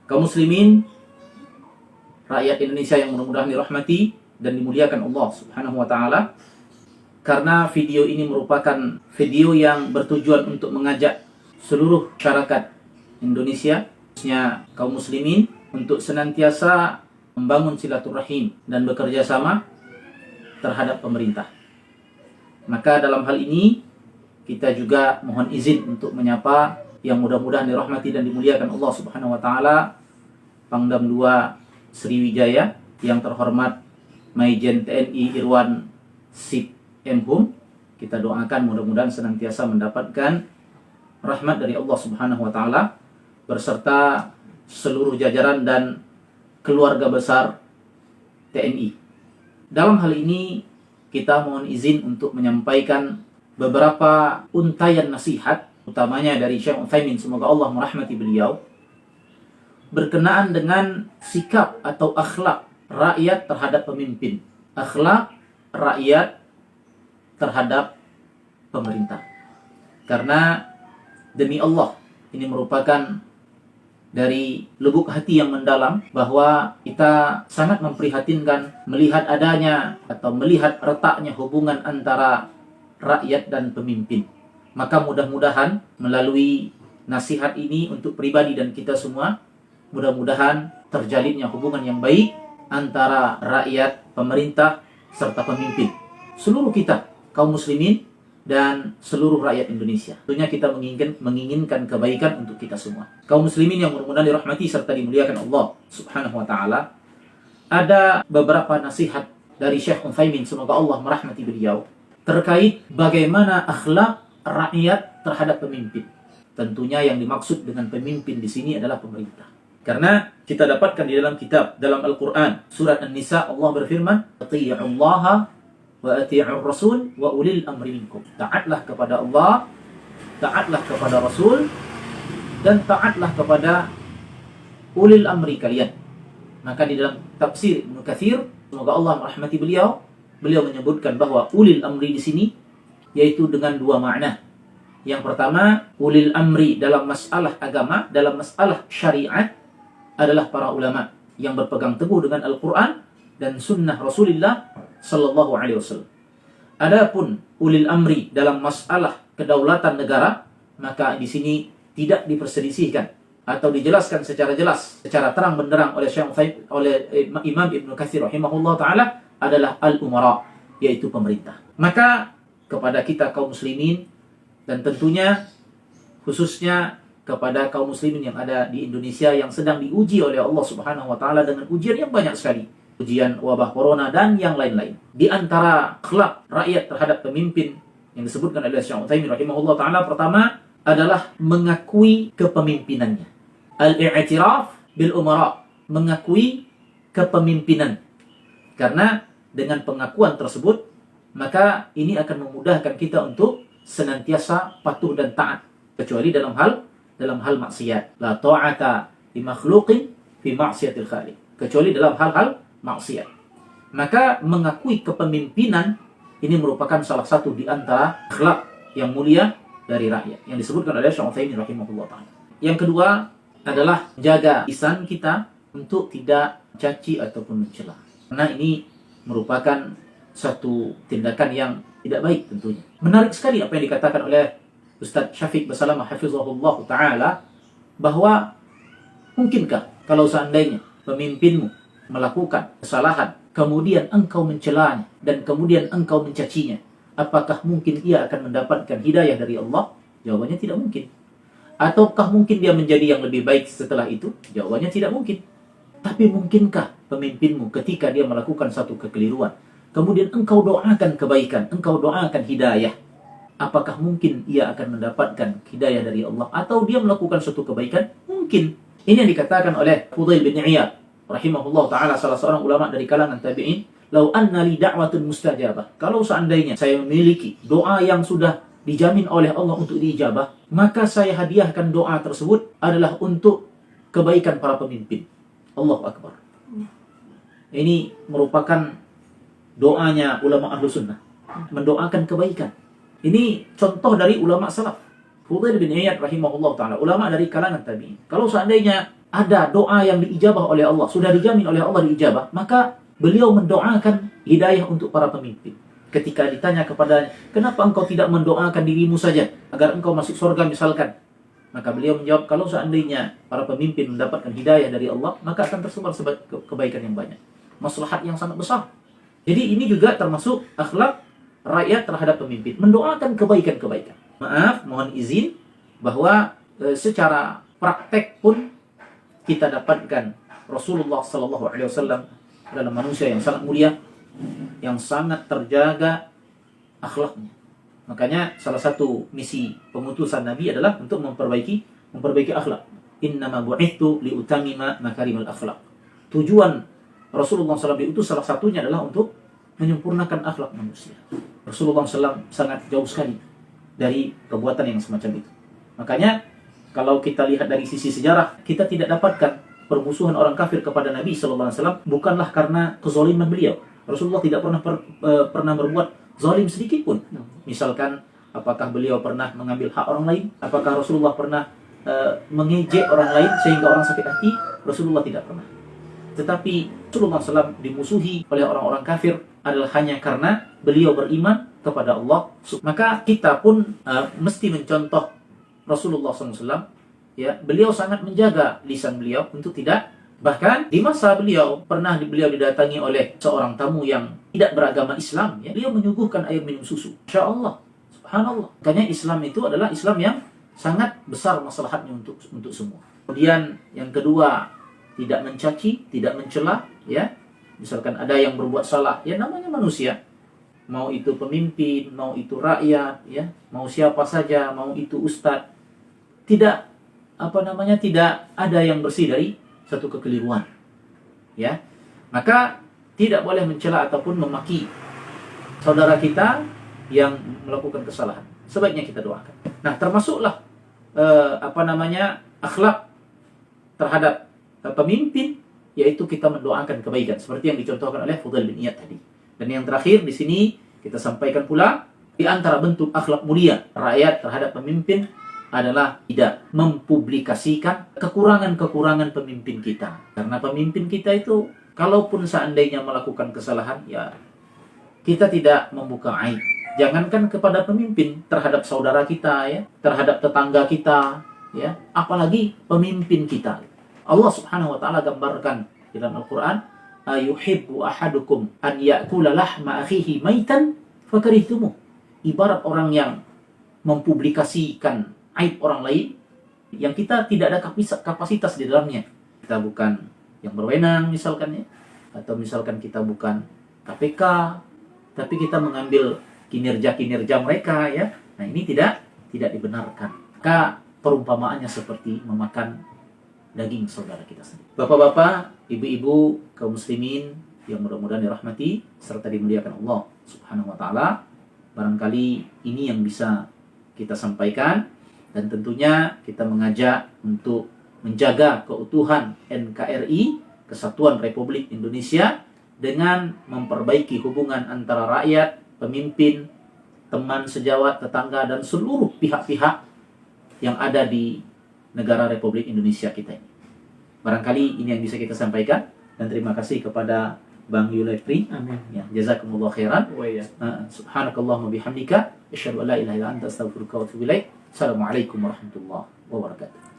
Kaum muslimin, rakyat Indonesia yang mudah-mudahan dirahmati dan dimuliakan Allah Subhanahu wa taala, karena video ini merupakan video yang bertujuan untuk mengajak seluruh masyarakat Indonesia, khususnya kaum muslimin, untuk senantiasa membangun silaturahim dan bekerja sama terhadap pemerintah. Maka dalam hal ini kita juga mohon izin untuk menyapa yang mudah-mudahan dirahmati dan dimuliakan Allah Subhanahu wa taala, Pangdam 2 Sriwijaya yang terhormat Maijen TNI Irwan Sip M. Hum. Kita doakan mudah-mudahan senantiasa mendapatkan rahmat dari Allah Subhanahu wa taala beserta seluruh jajaran dan keluarga besar TNI. Dalam hal ini kita mohon izin untuk menyampaikan beberapa untayan nasihat, utamanya dari Syekh Utsaimin, semoga Allah merahmati beliau, berkenaan dengan sikap atau akhlak rakyat terhadap pemimpin, akhlak rakyat terhadap pemerintah. Karena demi Allah, ini merupakan dari lubuk hati yang mendalam bahwa kita sangat memprihatinkan melihat adanya atau melihat retaknya hubungan antara rakyat dan pemimpin. Maka mudah-mudahan melalui nasihat ini untuk pribadi dan kita semua, mudah-mudahan terjalinnya hubungan yang baik antara rakyat, pemerintah, serta pemimpin. Seluruh kita, kaum muslimin, dan seluruh rakyat Indonesia. Tentunya kita menginginkan kebaikan untuk kita semua. Kaum muslimin yang mudah-mudahan dirahmati serta dimuliakan Allah Subhanahu wa taala, ada beberapa nasihat dari Syekh Utsaimin, semoga Allah merahmati beliau, terkait bagaimana akhlak rakyat terhadap pemimpin. Tentunya yang dimaksud dengan pemimpin di sini adalah pemerintah. Karena kita dapatkan di dalam kitab, dalam Al-Quran, surat An-Nisa, Allah berfirman, "Ati'ullaha wa ati'ur rasul wa ulil amri minkum." Taatlah kepada Allah, taatlah kepada Rasul, dan taatlah kepada ulil amri kalian. Maka di dalam tafsir Ibnu Katsir, semoga Allah merahmati beliau, beliau menyebutkan bahwa ulil amri di sini yaitu dengan dua makna. Yang pertama, ulil amri dalam masalah agama, dalam masalah syariat adalah para ulama yang berpegang teguh dengan Al-Quran dan sunnah Rasulullah Sallallahu Alaihi Wasallam. Adapun ulil amri dalam masalah kedaulatan negara, maka di sini tidak diperselisihkan atau dijelaskan secara jelas, secara terang benderang oleh Imam Ibnu Katsir rahimahullah taala, adalah al-umara, yaitu pemerintah. Maka kepada kita kaum muslimin, dan tentunya khususnya kepada kaum muslimin yang ada di Indonesia yang sedang diuji oleh Allah Subhanahu wa taala dengan ujian yang banyak sekali, ujian wabah corona dan yang lain-lain. Di antara akhlak rakyat terhadap pemimpin yang disebutkan oleh Syekh Utsaimin rahimahullah taala, pertama adalah mengakui kepemimpinannya. Al-i'tiraf bil umara, mengakui kepemimpinan. Karena dengan pengakuan tersebut, maka ini akan memudahkan kita untuk senantiasa patuh dan taat, kecuali dalam hal maksiat. La ta'ata li makhluqin fi ma'siyatil khaliq, kecuali dalam hal-hal maksiat. Maka mengakui kepemimpinan ini merupakan salah satu di antara akhlak yang mulia dari rakyat yang disebutkan oleh Syekh Utsaimin rahimahullah taala. Yang kedua adalah jaga lisan kita untuk tidak mencaci ataupun mencela. Karena ini merupakan satu tindakan yang tidak baik tentunya. Menarik sekali apa yang dikatakan oleh Ustaz Syafiq Basalamah hafizahullah ta'ala, bahwa mungkinkah kalau seandainya pemimpinmu melakukan kesalahan, kemudian engkau mencelanya dan kemudian engkau mencacinya, apakah mungkin ia akan mendapatkan hidayah dari Allah? Jawabannya tidak mungkin. Ataukah mungkin dia menjadi yang lebih baik setelah itu? Jawabannya tidak mungkin. Tapi mungkinkah pemimpinmu ketika dia melakukan satu kekeliruan, kemudian engkau doakan kebaikan, engkau doakan hidayah, apakah mungkin ia akan mendapatkan hidayah dari Allah? Atau dia melakukan suatu kebaikan? Mungkin. Ini yang dikatakan oleh Fudail bin Iyad rahimahullah ta'ala, salah seorang ulama dari kalangan tabi'in, "Lau anna li da'watun mustajabah." Kalau seandainya saya memiliki doa yang sudah dijamin oleh Allah untuk diijabah, maka saya hadiahkan doa tersebut adalah untuk kebaikan para pemimpin. Allahu Akbar. Ini merupakan doanya ulama ahlu sunnah, mendoakan kebaikan. Ini contoh dari ulama salaf. Fudail bin Iyad rahimahullah ta'ala, ulama dari kalangan tabi'in. Kalau seandainya ada doa yang diijabah oleh Allah, sudah dijamin oleh Allah diijabah, maka beliau mendoakan hidayah untuk para pemimpin. Ketika ditanya kepadanya, kenapa engkau tidak mendoakan dirimu saja agar engkau masuk surga misalkan? Maka beliau menjawab, kalau seandainya para pemimpin mendapatkan hidayah dari Allah, maka akan tersebar kebaikan yang banyak, maslahat yang sangat besar. Jadi ini juga termasuk akhlak rakyat terhadap pemimpin, mendoakan kebaikan-kebaikan. Maaf, mohon izin bahwa secara praktek pun kita dapatkan Rasulullah SAW adalah manusia yang sangat mulia, yang sangat terjaga akhlaknya. Makanya salah satu misi pengutusan Nabi adalah untuk memperbaiki akhlak. Innama bu'ithu liutamima makarimal akhlak. Tujuan Rasulullah SAW diutus salah satunya adalah untuk menyempurnakan akhlak manusia. Rasulullah SAW sangat jauh sekali dari perbuatan yang semacam itu. Makanya kalau kita lihat dari sisi sejarah, kita tidak dapatkan permusuhan orang kafir kepada Nabi SAW bukanlah karena kezaliman beliau. Rasulullah tidak pernah berbuat zalim sedikit pun. Misalkan, apakah beliau pernah mengambil hak orang lain? Apakah Rasulullah pernah mengejek orang lain sehingga orang sakit hati? Rasulullah tidak pernah. Tetapi Rasulullah SAW dimusuhi oleh orang-orang kafir adalah hanya karena beliau beriman kepada Allah. Maka kita pun mesti mencontoh Rasulullah SAW. Ya, beliau sangat menjaga lisan beliau untuk tidak. Bahkan di masa beliau beliau didatangi oleh seorang tamu yang tidak beragama Islam, ya. Beliau menyuguhkan air minum susu. Masya Allah, subhanallah. Makanya Islam itu adalah Islam yang sangat besar maslahatnya untuk semua. Kemudian yang kedua, tidak mencaci, tidak mencela, ya. Misalkan ada yang berbuat salah, ya namanya manusia. Mau itu pemimpin, mau itu rakyat, ya, mau siapa saja, mau itu ustadz. Tidak ada yang bersih dari satu kekeliruan, ya. Maka tidak boleh mencela ataupun memaki saudara kita yang melakukan kesalahan. Sebaiknya kita doakan. Nah, termasuklah akhlak terhadap pemimpin, yaitu kita mendoakan kebaikan seperti yang dicontohkan oleh Fudail bin Iyad tadi. Dan yang terakhir di sini kita sampaikan pula, di antara bentuk akhlak mulia rakyat terhadap pemimpin adalah tidak mempublikasikan kekurangan-kekurangan pemimpin kita. Karena pemimpin kita itu, kalaupun seandainya melakukan kesalahan, ya kita tidak membuka aib. Jangankan kepada pemimpin, terhadap saudara kita, ya, terhadap tetangga kita, ya, apalagi pemimpin kita. Allah Subhanahu wa taala gambarkan di dalam Al-Qur'an, ayuhibbu ahadukum an ya'kula lahma akhihi maitan fakarihtumuh. Ibarat orang yang mempublikasikan aib orang lain yang kita tidak ada kapasitas di dalamnya. Kita bukan yang berwenang misalkan, ya, atau misalkan kita bukan KPK, tapi kita mengambil kinerja mereka, ya. Nah, ini tidak dibenarkan. Maka perumpamaannya seperti memakan daging saudara kita sendiri. Bapak-bapak, ibu-ibu, kaum muslimin yang mudah-mudahan dirahmati serta dimuliakan Allah Subhanahu wa taala, barangkali ini yang bisa kita sampaikan. Dan tentunya kita mengajak untuk menjaga keutuhan NKRI, Kesatuan Republik Indonesia, dengan memperbaiki hubungan antara rakyat, pemimpin, teman sejawat, tetangga, dan seluruh pihak-pihak yang ada di negara Republik Indonesia kita ini. Barangkali ini yang bisa kita sampaikan, dan terima kasih kepada Bang Yulefri. Amin. Ya, jazakumullah khairan. Subhanakallahumma bihamdika asyhadu an la ilaha illa anta astaghfiruka wa atubu ilaik. Assalamualaikum warahmatullahi wabarakatuh.